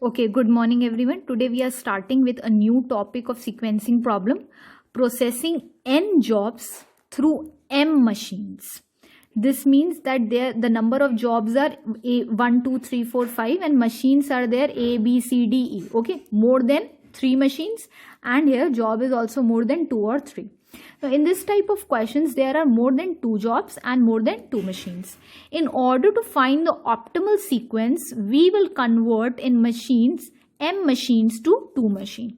Okay, good morning everyone. Today we are starting with a new topic of sequencing problem, processing n jobs through m machines. This means that the number of jobs are 1, 2, 3, 4, 5 and machines are there A, B, C, D, E. Okay, more than 3 machines, and here job is also more than 2 or 3. Now, in this type of questions, there are more than 2 jobs and more than 2 machines. In order to find the optimal sequence, we will convert in machines m machines to 2 machine.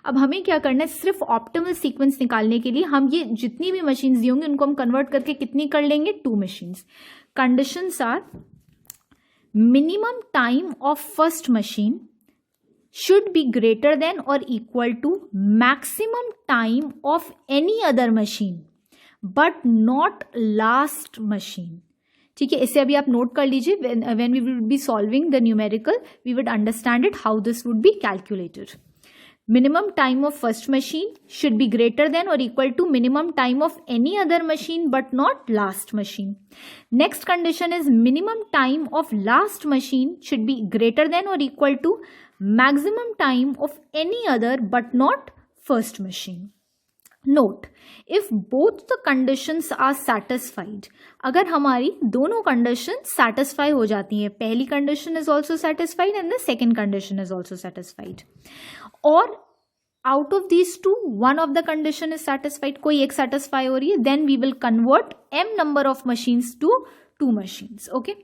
अब हमें क्या करना है, सिर्फ optimal sequence निकालने के लिए हम ये जितनी भी मशीन्स दी होंगी उनको हम कन्वर्ट करके कितनी कर लेंगे, 2 machines. Conditions are minimum time of first machine should be greater than or equal to maximum time of any other machine but not last machine. ठीक है, इसे अभी आप नोट कर लीजिए. when we will be solving the numerical we would understand it how this would be calculated. Minimum time of first machine should be greater than or equal to minimum time of any other machine but not last machine. Next condition is minimum time of last machine should be greater than or equal to maximum time of any other but not first machine. Note, if both the conditions are satisfied, अगर हमारी दोनों conditions satisfy हो जाती हैं, पहली condition is also satisfied and the second condition is also satisfied, और out of these two one of the condition is satisfied, कोई एक satisfy हो रही है, then we will convert m number of machines to 2 machines. Okay.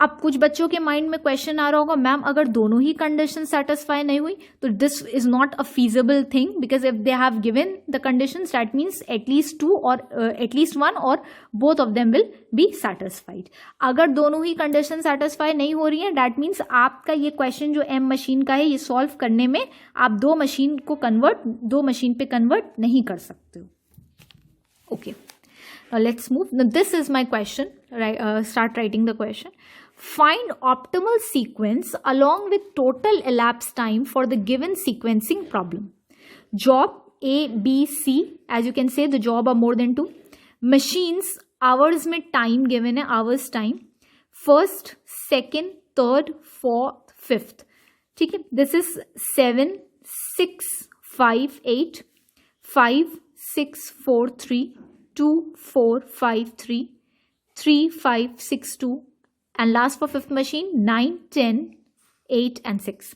अब कुछ बच्चों के माइंड में क्वेश्चन आ रहा होगा, मैम अगर दोनों ही कंडीशन सेटिस्फाई नहीं हुई तो this is not a feasible thing because if they have given the conditions that means at least 2 और एटलीस्ट 1 और both of them will be satisfied. अगर दोनों ही कंडीशन सेटिस्फाई नहीं हो रही है दैट मीन्स आपका ये क्वेश्चन जो m मशीन का है ये सॉल्व करने में आप 2 मशीन पे कन्वर्ट नहीं कर सकते हो. Okay, now let's move. Now this is my question. Start writing the question. Find optimal sequence along with total elapsed time for the given sequencing problem. Job A, B, C. As you can say, the job are more than 2. Machines, hours में time given है, hours time. First, second, third, fourth, fifth. ठीक है. This is 7, 6, 5, 8, 5, 6, 4, 3, 2, 4, 5, 3, 3, 5, 6, 2. And last for fifth machine 9, 10, 8 and 6.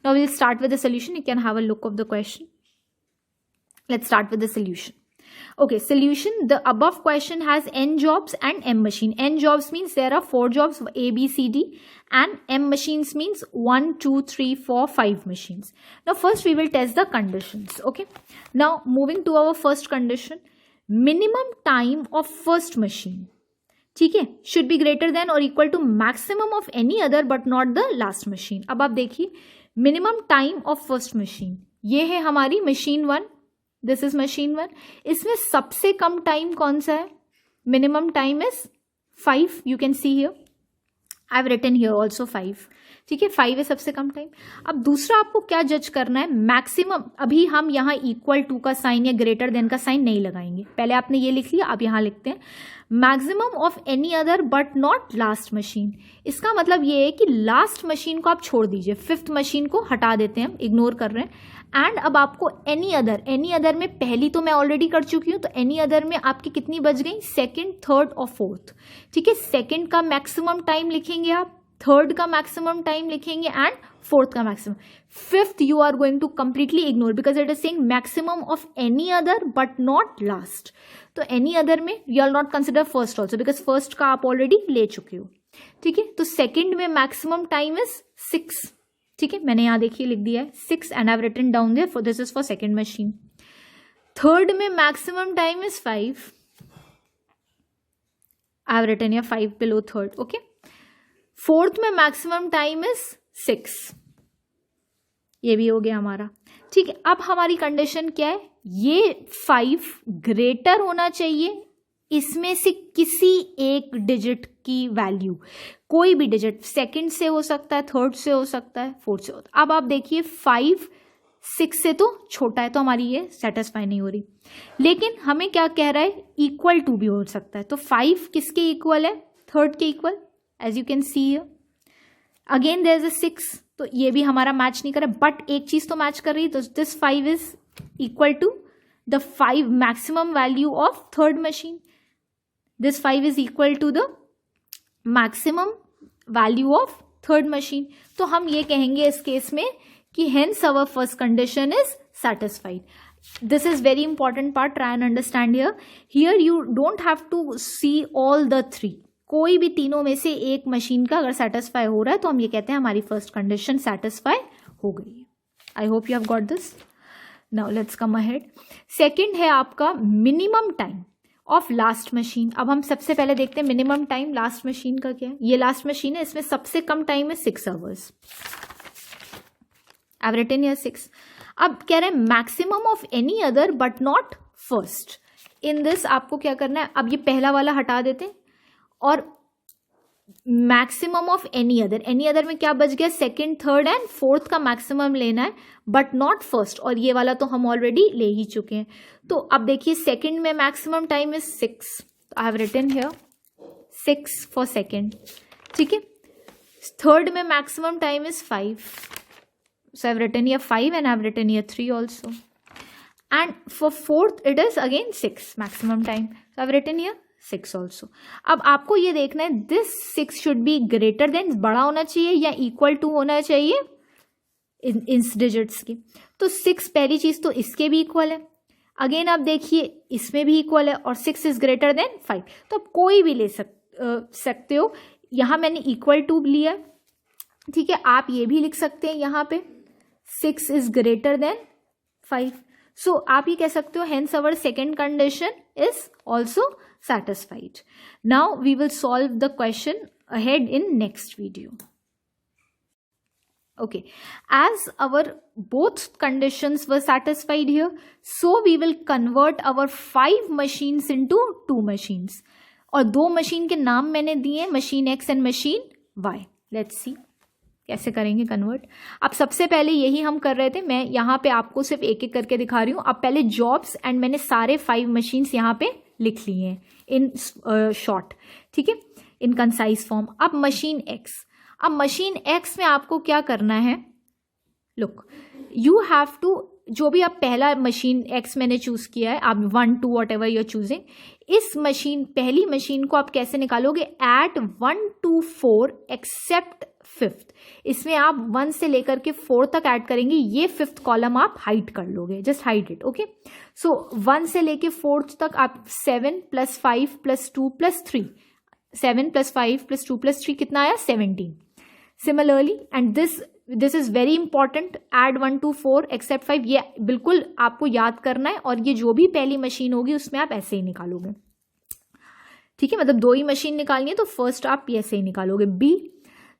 Now we'll start with the solution. You can have a look of the question. Let's start with the solution. Okay, solution. The above question has n jobs and m machine. N jobs means there are 4 jobs A, B, C, D and m machines means 1, 2, 3, 4, 5 machines. Now first we will test the conditions. Okay. Now moving to our first condition. Minimum time of first machine. ठीक है, should be greater than और equal to maximum of any other but not the last machine. अब आप देखिए minimum time of first machine, ये है हमारी machine 1. This is machine 1. इसमें सबसे कम टाइम कौन सा है? Minimum time is 5. You can see here, I have written here also 5. ठीक है, 5 है सबसे कम टाइम. अब दूसरा आपको क्या जज करना है? मैक्सिमम. अभी हम यहाँ इक्वल टू का साइन या ग्रेटर देन का साइन नहीं लगाएंगे, पहले आपने ये लिख लिया, अब यहाँ लिखते हैं maximum of any other but not last machine. इसका मतलब ये है कि लास्ट मशीन को आप छोड़ दीजिए, फिफ्थ मशीन को हटा देते हैं, हम इग्नोर कर रहे हैं. एंड अब आपको एनी अदर में पहली तो मैं ऑलरेडी कर चुकी हूं, तो एनी अदर में आपकी कितनी बच गई? सेकंड, थर्ड और फोर्थ. ठीक है, सेकंड का मैक्सिमम टाइम लिखेंगे आप, थर्ड का मैक्सिमम टाइम लिखेंगे एंड फोर्थ का maximum. Fifth you are going to completely ignore because it is saying maximum of any other but not last. तो एनी अदर में you are not consider first also because first का आप already ले चुके हो. ठीक है, तो सेकेंड में मैक्सिमम टाइम इज 6. ठीक है, मैंने यहां देखिए लिख दिया है 6 and I have written down there for this is for second machine. Third में maximum time is 5. I have written here 5 below third. Okay, fourth में मैक्सिमम टाइम इज 6. ये भी हो गया हमारा. ठीक है, अब हमारी कंडीशन क्या है? ये 5 ग्रेटर होना चाहिए इसमें से किसी एक डिजिट की वैल्यू, कोई भी डिजिट, सेकंड से हो सकता है, थर्ड से हो सकता है, फोर्थ से होता है. अब आप देखिए 5 6 से तो छोटा है, तो हमारी ये सेटिस्फाई नहीं हो रही. लेकिन हमें क्या कह रहा है? इक्वल टू भी हो सकता है. तो 5 किसके इक्वल है? थर्ड के equal. As you can see here, again there is a 6. तो ये भी हमारा मैच नहीं कर रहा, बट एक चीज तो मैच कर रही है, तो this 5 is equal to the 5 maximum value of third machine. This 5 is equal to the maximum value of third machine. तो हम ये कहेंगे इस केस में कि hence our first condition is satisfied. This is very important part, try and understand here. Here you don't have to see all the three. कोई भी तीनों में से एक मशीन का अगर सेटिस्फाई हो रहा है तो हम ये कहते हैं हमारी फर्स्ट कंडीशन सेटिस्फाई हो गई है. I hope you have got this. Now let's come ahead. Second है आपका minimum time of last machine. अब हम सबसे पहले देखते हैं मिनिमम टाइम लास्ट मशीन का क्या है. ये लास्ट मशीन है, इसमें सबसे कम टाइम है 6 hours. I have written here 6. अब कह रहे हैं maximum of any other but not first. In this आपको क्या करना है, अब ये पहला वाला हटा देते हैं और मैक्सिमम ऑफ एनी अदर में क्या बच गया, सेकंड, थर्ड एंड फोर्थ का मैक्सिमम लेना है बट नॉट फर्स्ट, और ये वाला तो हम ऑलरेडी ले ही चुके हैं. तो अब देखिए सेकंड में maximum time is 6. I have written here 6 for second. ठीक है. थर्ड में maximum time is 5. So I've written here 5 and I've written here 3 also. And for fourth it is again 6 maximum time. So I've written here 6 also. अब आपको ये देखना है this 6 should be greater than, बड़ा होना चाहिए या equal to होना चाहिए इन डिजिट्स की. तो 6 पहली चीज तो इसके भी इक्वल है. अगेन आप देखिए इसमें भी इक्वल है और 6 इज ग्रेटर देन 5. तो आप कोई भी ले सकते हो. यहां मैंने इक्वल टू लिया. ठीक है. आप ये भी लिख सकते हैं यहां पे 6 is greater than 5. So आप ये कह सकते हो hence our second condition is also satisfied. Now we will solve the question ahead in next video. Okay, as our both conditions were satisfied here, so we will convert our 5 machines into 2 machines. और 2 machine के नाम मैंने दिए, machine X and machine Y. Let's see कैसे करेंगे convert. अब सबसे पहले यही हम कर रहे थे, मैं यहाँ पे आपको सिर्फ एक एक करके दिखा रही हूँ. अब पहले जॉब्स एंड मैंने सारे 5 मशीन्स यहाँ पे लिख लिए हैं इन शॉर्ट. ठीक है, इन कंसाइज फॉर्म. अब मशीन एक्स. अब मशीन एक्स में आपको क्या करना है, लुक यू हैव टू, जो भी आप पहला मशीन एक्स मैंने चूज किया है, आप 1 2 whatever you are choosing, इस मशीन पहली मशीन को आप कैसे निकालोगे, एट 1 to 4 एक्सेप्ट 5th. इसमें आप 1 से लेकर के 4 तक ऐड करेंगे. ये 5th कॉलम आप हाइड कर लोगे, जस्ट हाइड इट. ओके. सो 1 से लेके 4th तक आप 7 + 5 + 2 + 3, 7 + 5 + 2 + 3 कितना आया, 17. Similarly and this is very important, add 1 to 4 except 5. ये बिल्कुल आपको याद करना है और ये जो भी पहली मशीन होगी उसमें आप ऐसे ही निकालोगे. ठीक है, मतलब 2 ही मशीन निकालनी है तो फर्स्ट आप ऐसे ही निकालोगे. बी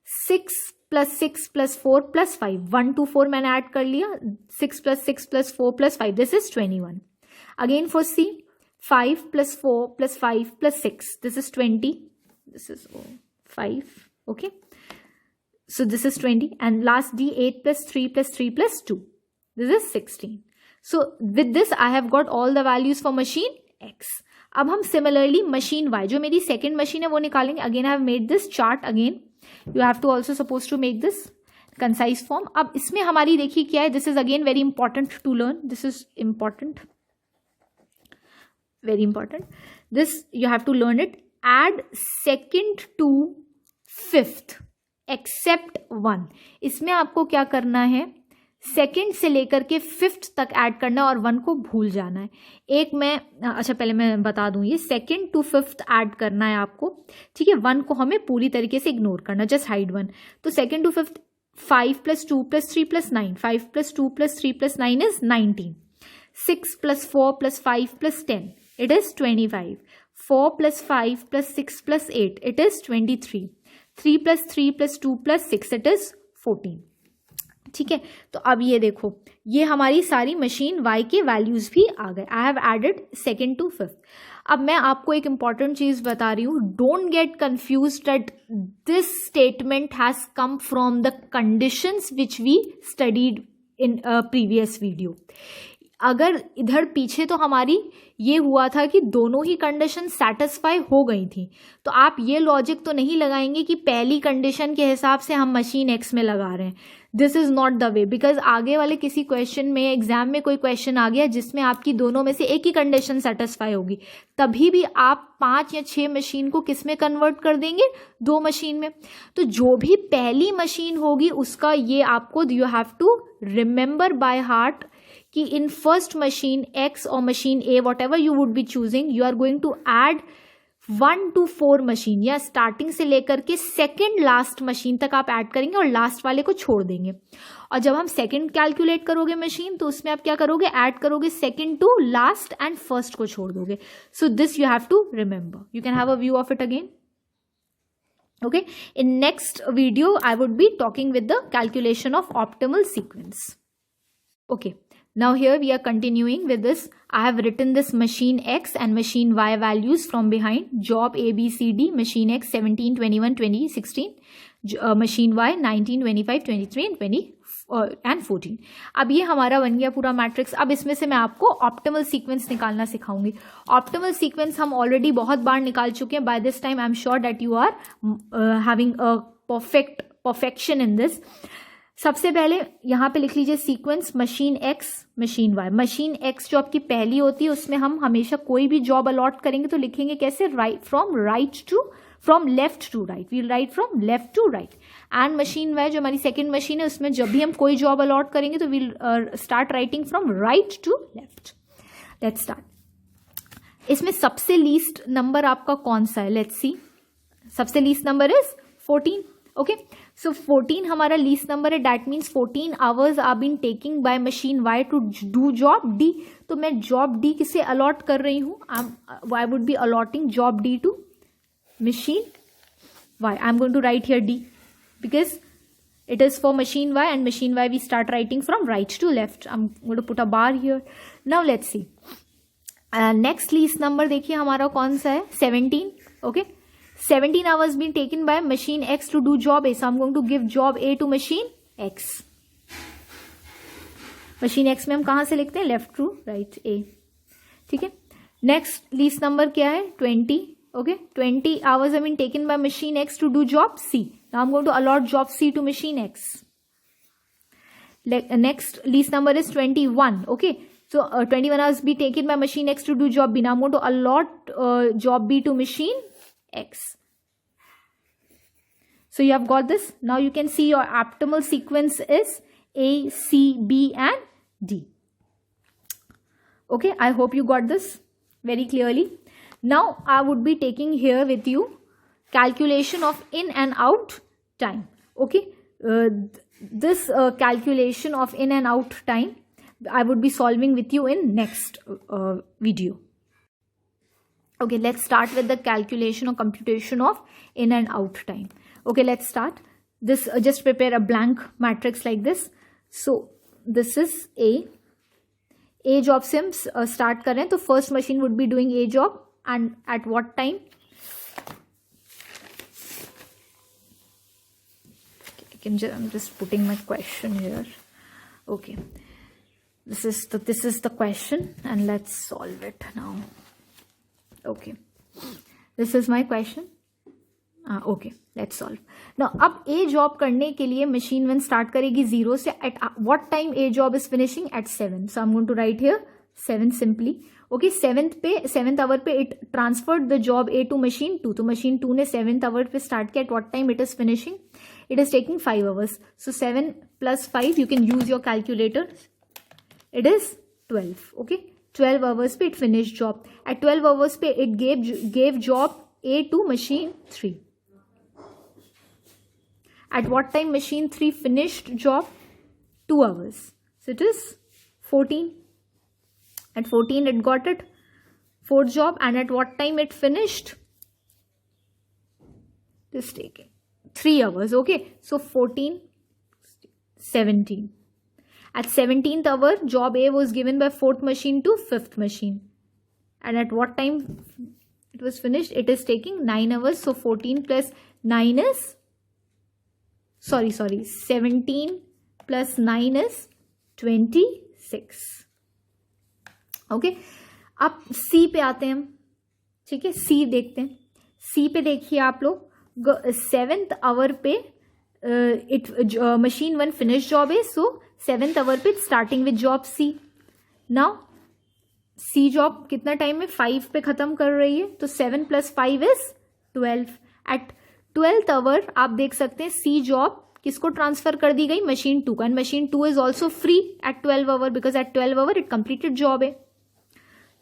6 + 6 + 4 + 5, 1 to 4 मैंने ऐड कर लिया. 6 + 6 + 4 + 5, this is 21. Again for C 5 + 4 + 5 + 6, this is 20. This is 5. Okay, so this is 20 and last D 8 + 3 + 3 + 2, this is 16. So with this I have got all the values for machine X. अब हम similarly machine Y, जो मेरी second machine है वो निकालेंगे. Again I have made this chart. Again you have to also supposed to make this concise form. अब इसमें हमारी देखिए क्या है, this is again very important to learn. This is important, very important. This you have to learn it. Add second to 5th except 1. इसमें आपको क्या करना है, सेकंड से लेकर के 5th तक ऐड करना है और 1 को भूल जाना है. एक मैं अच्छा पहले मैं बता दूं, ये सेकंड टू 5th ऐड करना है आपको. ठीक है, 1 को हमें पूरी तरीके से इग्नोर करना, जस्ट हाइड 1. तो second to 5th 5 + 2 + 3 + 9, 5 + 2 + 3 + 9 is 19. 6 + 4 + 5 + 10, it is 25. 4 + 5 + 6 + 8, it is 23. 3 + 3 + 2 + 6, it is 14. ठीक है, तो अब ये देखो ये हमारी सारी मशीन Y के वैल्यूज भी आ गए. I have added second to 5th. अब मैं आपको एक इंपॉर्टेंट चीज बता रही हूँ, don't get confuse that this statement has come from the conditions which we studied in previous video. अगर इधर पीछे तो हमारी ये हुआ था कि दोनों ही कंडीशन सेटिस्फाई हो गई थी, तो आप ये लॉजिक तो नहीं लगाएंगे कि पहली कंडीशन के हिसाब से हम मशीन एक्स में लगा रहे हैं. This is not the way, because आगे वाले किसी क्वेश्चन में, एग्जाम में कोई क्वेश्चन आ गया जिसमें आपकी दोनों में से एक ही कंडीशन सेटिस्फाई होगी, तभी भी आप 5 या 6 मशीन को किस में कन्वर्ट कर देंगे, 2 मशीन में. तो जो भी पहली मशीन होगी उसका ये आपको you have to remember by heart कि इन फर्स्ट मशीन एक्स और machine A whatever you would be choosing, you are going to add 1 to 4 machine, या स्टार्टिंग से लेकर के सेकेंड लास्ट मशीन तक आप ऐड करेंगे और लास्ट वाले को छोड़ देंगे. और जब हम सेकेंड कैलकुलेट करोगे मशीन, तो उसमें आप क्या करोगे, ऐड करोगे second to last and first को छोड़ दोगे. So this you have to remember. You can have a view of it again. Okay, in next video I would be talking with the calculation of optimal sequence. Okay, now here we are continuing with this. I have written this machine X and machine Y values from behind. Job A, B, C, D. Machine X 17, 21, 20, 16. Machine Y 19, 25, 23 and 20 and 14. अब ये हमारा बन गया पूरा matrix. अब इसमें से मैं आपको ऑप्टिमल सीक्वेंस निकालना सिखाऊंगी. ऑप्टिमल सीक्वेंस हम ऑलरेडी बहुत बार निकाल चुके हैं. By this time I am sure that you are having a perfection in this. सबसे पहले यहाँ पे लिख लीजिए sequence machine X machine Y. Machine X जो आपकी पहली होती है उसमें हम हमेशा कोई भी जॉब अलॉट करेंगे तो लिखेंगे कैसे, from left to right. We'll write from left to right. And machine Y जो हमारी सेकेंड मशीन है उसमें जब भी हम कोई जॉब अलॉट करेंगे तो we'll start writing from right to left. Let's start. इसमें सबसे लीस्ट नंबर आपका कौन सा है, लेट्स सी. सबसे least number is 14. Okay, so 14 हमारा लीस्ट नंबर है. That means 14 hours are been taking by machine Y to do job D. तो मैं जॉब डी किसे अलॉट कर रही हूँ, I would be allotting job D to machine y. I'm going to write here D because it is for machine y, and machine y we start writing from right to left. I'm going to put a bar here. Now let's see. Next least number देखिए हमारा कौन सा है, 17. Okay, 17 hours been taken by machine x to do job A. So I'm going to give job A to machine x. machine x में हम कहाँ से लिखते हैं, लेफ्ट टू राइट A. ठीक है. नेक्स्ट लीस्ट नंबर क्या है, 20. Okay, 20 hours have been taken by machine X to do job C. Now I'm going to allot job C to machine X. Next least number is 21. Okay, so 21 hours be taken by machine X to do job B. Now I'm going to allot job B to machine X. So you have got this. Now you can see your optimal sequence is A, C, B and D. Okay, I hope you got this very clearly. Now I would be taking here with you calculation of in and out time. Okay, this calculation of in and out time I would be solving with you in next video. Okay, let's start with the calculation or computation of in and out time. Okay, let's start this. Just prepare a blank matrix like this. So this is A job से हम start कर रहे हैं, तो first machine would be doing A job. And at what time? I'm just putting my question here. Okay, this is the question, and let's solve it now. Okay, this is my question. Okay, let's solve. Now अब A job करने के लिए machine 1 start करेगी 0 से. At what time A job is finishing? At 7. So I'm going to write here 7 simply. Okay, 7th hour पे it transferred the job A to machine 2. तो machine 2 ने 7th hour पे start किया. At what time it is finishing, it is taking 5 hours. So 7 + 5 you can use your calculator, it is 12. Okay, 12 hours पे it finish job. At 12 hours पे it gave job A to machine 3. At what time machine 3 finished job, 2 hours. So it is 14. At 14 it got it 4th job, and at what time it finished? It is taking 3 hours. Okay, so 14, 17. At 17th hour, job A was given by 4th machine to 5th machine, and at what time it was finished? It is taking 9 hours. So 14 plus 9 is 17 plus 9 is 26. Okay, अब सी पे आते हैं हम, ठीक है, सी देखते हैं। सी पे देखिए आप लोग, 7th आवर पे मशीन 1 फिनिश जॉब है, सो 7th आवर पे starting with job C. Now C job कितना टाइम में 5 पे खत्म कर रही है, तो 7 + 5 इज 12। एट 12th आवर आप देख सकते हैं सी जॉब किसको ट्रांसफर कर दी गई, मशीन 2 का, and machine 2 is also free at 12 hour because at 12 hour it completed job है।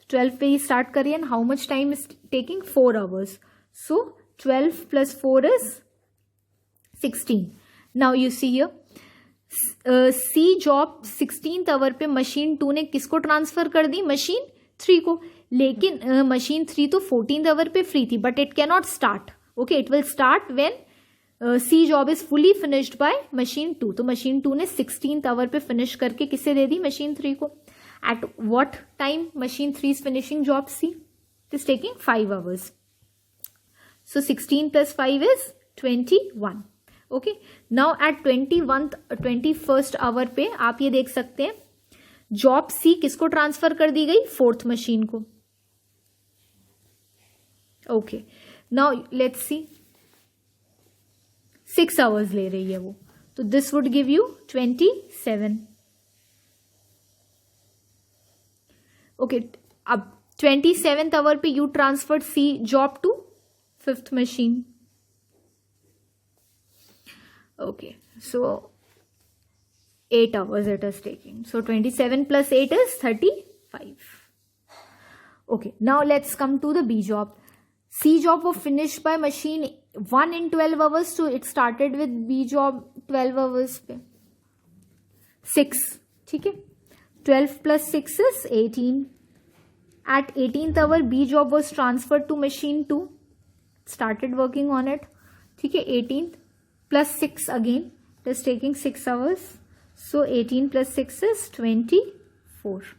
12 पे ही स्टार्ट करिए, and how much time is taking, 4 hours, so 12 + 4 is 16. Now you see here, C job 16th hour पे machine 2 ने किसको transfer कर दी, machine 3 को, लेकिन मशीन 3 तो 14th आवर पे फ्री थी, but it can not start. Okay, it will start when C job is fully finished by machine 2। तो मशीन 2 ने 16th आवर पे फिनिश करके किसे दे दी, मशीन 3 को। At what time machine 3 is finishing job C, it is taking 5 hours, so 16 + 5 is 21. okay, now at 21st hour पे आप ये देख सकते हैं जॉब सी किसको ट्रांसफर कर दी गई, 4th मशीन को। Okay, now let's see, 6 hours ले रही है वो, तो this would give you 27। Okay, अब 27th आवर पे you transferred C job to 5th machine. Okay, so 8 hours it is taking, so 27 + 8 is 35. Okay, now let's come to the B job. C job was finished by machine 1 in 12 hours, so it started with B job 12 hours पे 6, ठीक है, 12 + 6 is 18. At 18th hour B job was transferred to machine 2, started working on it, ठीक है, 18th + 6 again, it is taking 6 hours, so 18 + 6 is 24,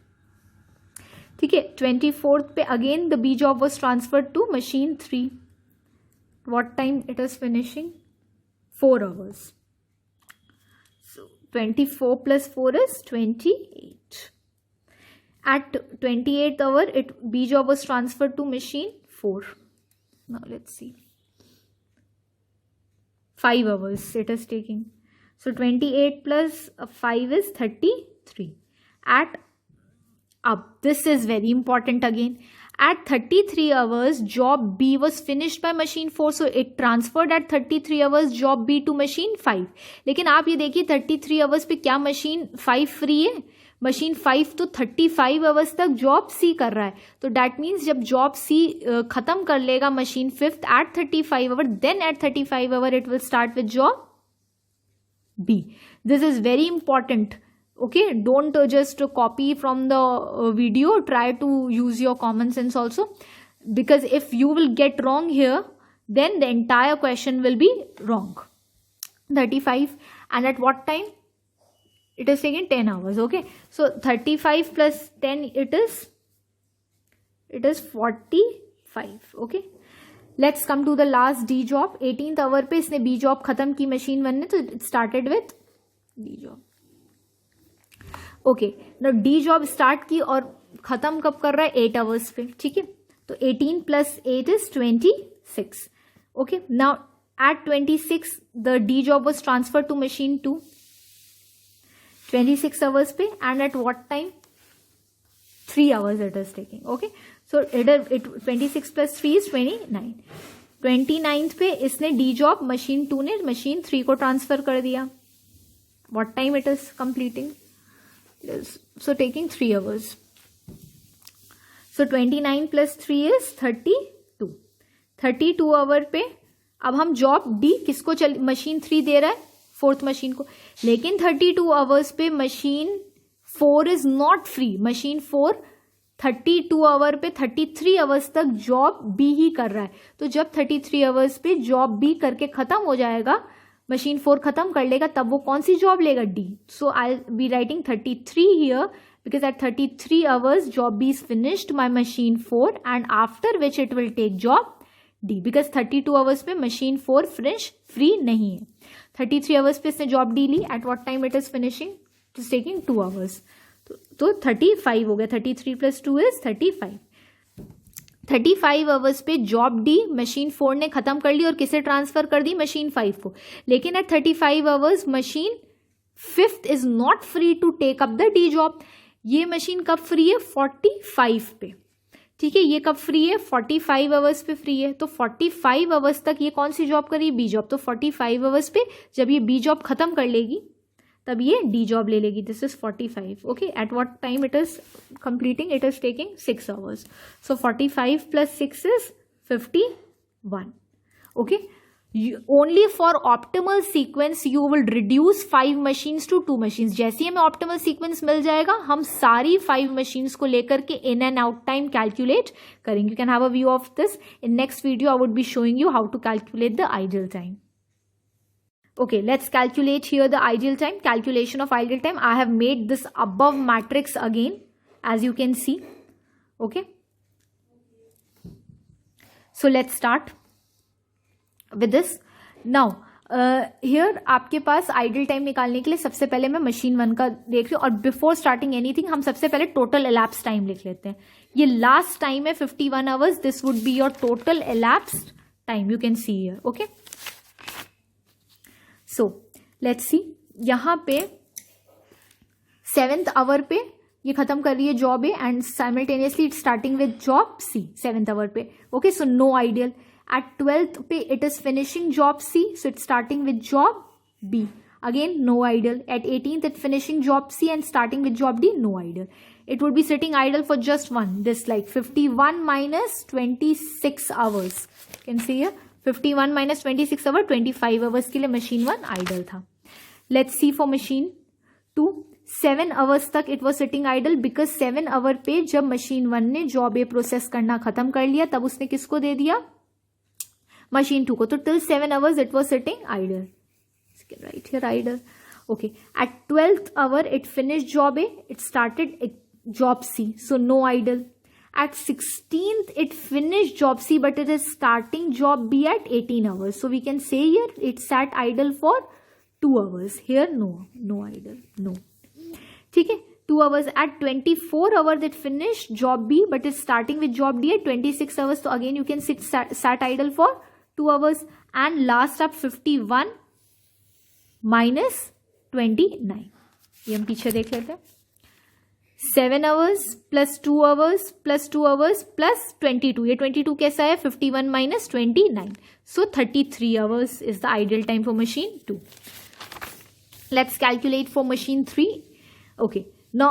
ठीक है। 24th पे again the B job was transferred to machine 3, what time it is finishing, 4 hours, so 24 + 4 is 28. At 28th hour B job was transferred to machine 4. Now let's see, 5 hours it is taking, so 28 + 5 is 33. At this is very important again, at 33 hours job B was finished by machine 4, so it transferred at 33 hours job B to machine 5. लेकिन आप ये देखिए 33 hours पे क्या machine 5 free है, machine 5 तो 35 hours तक job C कर रहा है, तो डैट मीन्स जब जॉब सी खत्म कर लेगा machine 5th at 35 hour, then at 35 hour it will start with job B. This is very important, okay, don't just copy from the video, try to use your common sense also, because if you will get wrong here then the entire question will be wrong. 35, and at what time it is taking 10 hours. Okay, so 35 plus 10 it is 45. Okay, let's come to the last D job. 18th hour पे इसने B job खत्म की machine 1 ने, तो it started with D job. Okay, now D job start की और खत्म कब कर रहा है, 8 hours पे, ठीक है, तो 18 plus 8 is 26. Okay, now at 26 the D job was transferred to machine 2, 26 hours पे, and at what time, 3 hours it is taking. Okay, so it 26 plus 3 is 29. 29th पे इसने D job machine 2 ने machine 3 को transfer कर दिया. What time it is completing? It is so taking 3 hours. So 29 plus 3 is 32. 32 hour पे अब हम job D किसको मशीन 3 दे रहा है, 4th मशीन को, लेकिन 32 आवर्स पे machine 4 is not free. Machine 4 32 hour पे 33 आवर्स तक जॉब बी ही कर रहा है. तो जब 33 आवर्स पे जॉब बी करके खत्म हो जाएगा, मशीन 4 खत्म कर लेगा, तब वो कौन सी जॉब लेगा, D. So I be writing 33 here because at 33 hours job B is finished by machine 4 and after which it will take job D because 32 hours पे machine 4 free नहीं है. 33 hours पे इसने job D Lee. At what time it is finishing? It is taking 2 hours. तो 35 हो गया, 33 + 2 is 35। 35 hours पे job D machine 4 ने खत्म कर ली और किसे ट्रांसफर कर दी, मशीन 5 को। लेकिन at 35 hours machine 5th is not free to take up the D job. ये मशीन कब फ्री है, 45 पे, ठीक है। ये कब फ्री है, 45 आवर्स पे फ्री है। तो 45 आवर्स तक ये कौन सी जॉब करी, बी जॉब। तो 45 आवर्स पे जब ये बी जॉब खत्म कर लेगी तब ये डी जॉब ले लेगी। This is 45, okay. At what time it is completing, it is taking 6 hours. So 45 + 6 इज 51, okay. Only for optimal sequence you will reduce 5 machines to 2 machines. जैसे ही हमें ऑप्टिमल सीक्वेंस मिल जाएगा हम सारी 5 मशीन्स को लेकर के in and out time calculate करेंगे। You can have a view of this in next video. I would be showing you how to calculate the ideal time. Okay, let's calculate here the ideal time. Calculation of ideal time. I have made this above matrix again, as you can see. Okay. So let's start with this. Now, here आपके पास ideal time निकालने के लिए सबसे पहले मैं machine 1 का देख रही हूँ, और before starting anything हम सबसे पहले total elapsed time लिख लेते हैं. ये last time है 51 hours. This would be your total elapsed time. You can see here. Okay. So let's see, यहाँ पे 7th आवर पे ये खत्म कर रही है job A and simultaneously it's starting with job C 7th hour पे. Okay, so no ideal. At 12th पे it is finishing job C, so it's starting with job B, again no ideal. At 18th it finishing job C and starting with job D, no ideal. It would be sitting idle for just one, this like 51 minus 26 hours. You can see here 51 minus 26 hour, 25 hours के लिए machine 1 idle था. Let's see for machine 2. 7 hours तक it was sitting idle because 7 hour पे जब machine 1 ने job A process करना खत्म कर लिया तब उसने किसको दे दिया, machine 2 को. तो till 7 hours it was sitting idle. You can write here idle. Okay. At 12th hour it finished job A, it started job C, so no idle. At 16th it finished job C but it is starting job B at 18 hours, so we can say here it sat idle for 2 hours. Here no idle, no. ठीक है, 2 hours. At 24 hours it finished job B but it's starting with job D at 26 hours, so again you can sat idle for 2 hours. And last up 51 minus 29, ये हम पीछे देख लेते हैं. 7 hours plus 2 hours plus 2 hours plus 22. ये 22 कैसा है, 51 minus 29. So 33 hours is the ideal time for machine 2. Let's calculate for machine 3. Okay. Now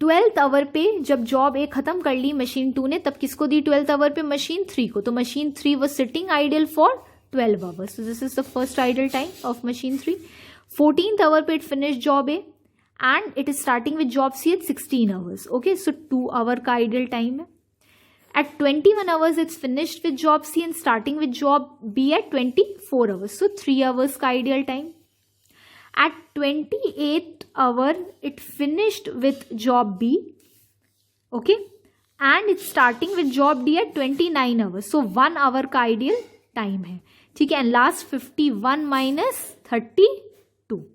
12th hour पे जब job A खत्म कर ली machine 2 ने, तब किसको दी 12th hour पे, machine 3 को. तो machine 3 was sitting idle for 12 hours. So this is the first idle time of machine 3. 14th hour पे it finished job A and it is starting with job C at 16 hours. Okay, so 2 hour का ideal time है. At 21 hours it's finished with job C and starting with job B at 24 hours. So 3 hours का ideal time. At 28th hour it finished with job B. Okay, and it's starting with job D at 29 hours. So 1 hour का ideal time है. ठीक है, and last 51 minus 32.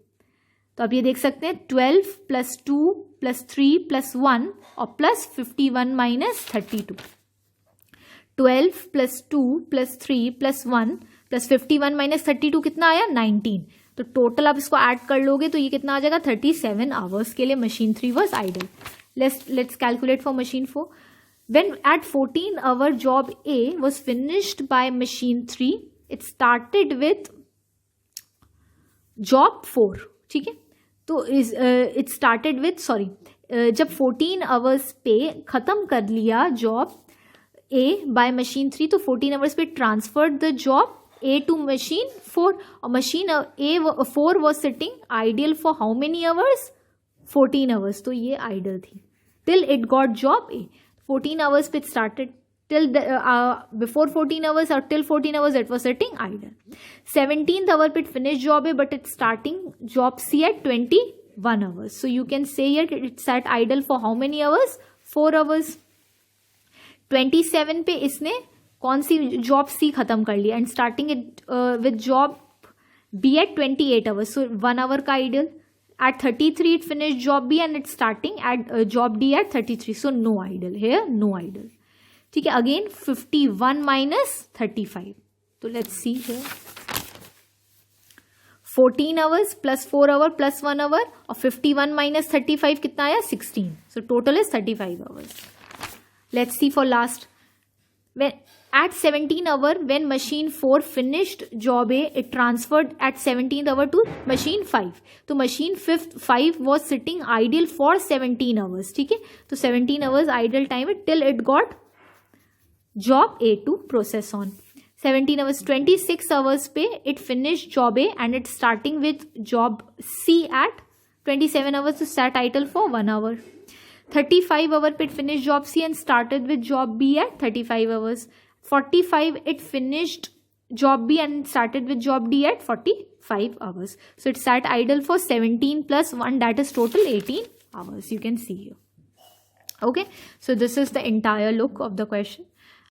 तो आप ये देख सकते हैं 12 plus 2 plus 3 plus 1 और plus 51 minus 32. 12 plus 2 plus 3 plus 1 plus 51 minus 32 कितना आया, 19. तो टोटल आप इसको ऐड कर लोगे तो ये कितना आ जाएगा, 37 आवर्स के लिए machine 3 was idle. Let's calculate for machine 4. When at 14 hour job A was finished by machine 3, it started with job 4. ठीक है, तो इट स्टार्टेड विथ जब 14 आवर्स पे ख़त्म कर लिया जॉब ए बाय मशीन 3, तो 14 आवर्स पे transferred the job A to machine 4, और machine A 4 was sitting idle for how many hours, 14 hours. तो ये आइडियल थी till it got job A. 14 hours पे started till before 14 hours or till 14 hours it was sitting idle. 17th hour it finished job A but it's starting job C at 21 hours. So you can say here it sat idle for how many hours, 4 hours. 27 पे इसने कौन सी job C खत्म कर लिया and starting it with job B at 28 hours. So 1 hour का ideal. At 33 it finished job B and it's starting at job D at 33. So no idle here, no idle. ठीक है, again 51 minus 35. So let's see here. 14 hours plus 4 hour plus 1 hour और 51 minus 35 कितना आया 16. So total is 35 hours. Let's see for last. When at 17 hour when machine 4 finished job A, it transferred at 17th hour to machine 5. तो machine 5 was sitting idle for 17 hours. ठीक है, तो 17 hours idle time till it got job A to process on. 17 hours 26 hours पे it finished job A and it's starting with job C at 27 hours to sat idle for 1 hour. 35 hour पे it finished job C and started with job B at 35 hours. 45 it finished job B and started with job D at 45 hours. So it sat idle for 17 plus 1, that is total 18 hours. You can see here. Okay, so this is the entire look of the question.